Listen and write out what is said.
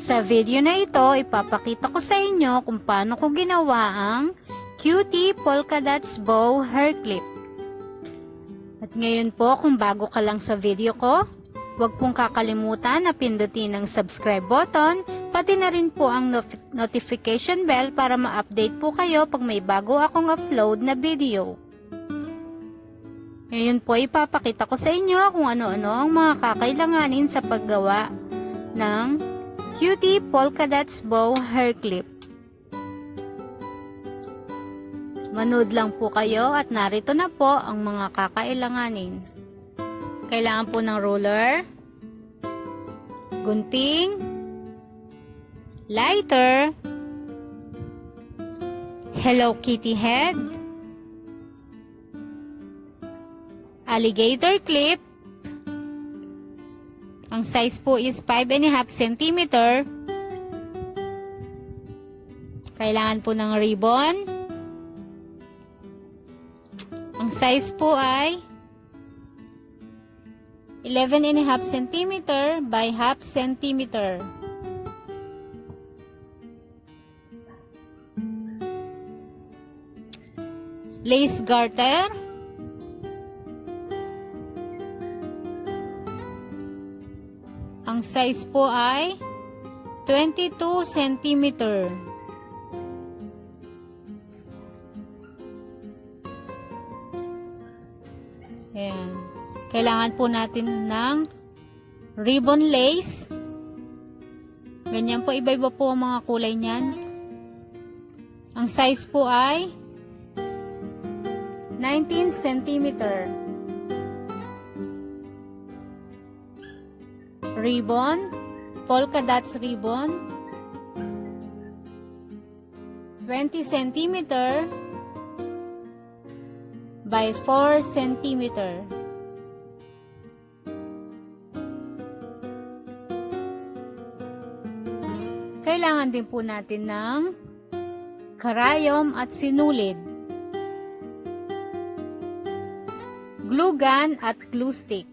Sa video na ito, ipapakita ko sa inyo kung paano ko ginawa ang Cutie Polkadots Bow Hair Clip. At ngayon po, kung bago ka lang sa video ko, huwag pong kakalimutan na pindutin ang subscribe button, pati na rin po ang notification bell para ma-update po kayo pag may bago akong upload na video. Ngayon po, ipapakita ko sa inyo kung ano-ano ang mga kakailanganin sa paggawa ng Cutie Polkadots Bow Hair Clip. Manood lang po kayo at narito na po ang mga kakailanganin. Kailangan po ng ruler, gunting, lighter, Hello Kitty head, alligator clip. Ang size po is 5.5 cm. Kailangan po ng ribbon. Ang size po ay 11.5 cm by 0.5 cm. Lace garter. Ang size po ay 22 cm. Ayan. Kailangan po natin ng ribbon lace. Ganyan po, iba-iba po ang mga kulay niyan. Ang size po ay 19 cm. Ribbon, polka dots ribbon, 20 cm by 4 cm. Kailangan din po natin ng karayom at sinulid, glue gun at glue stick.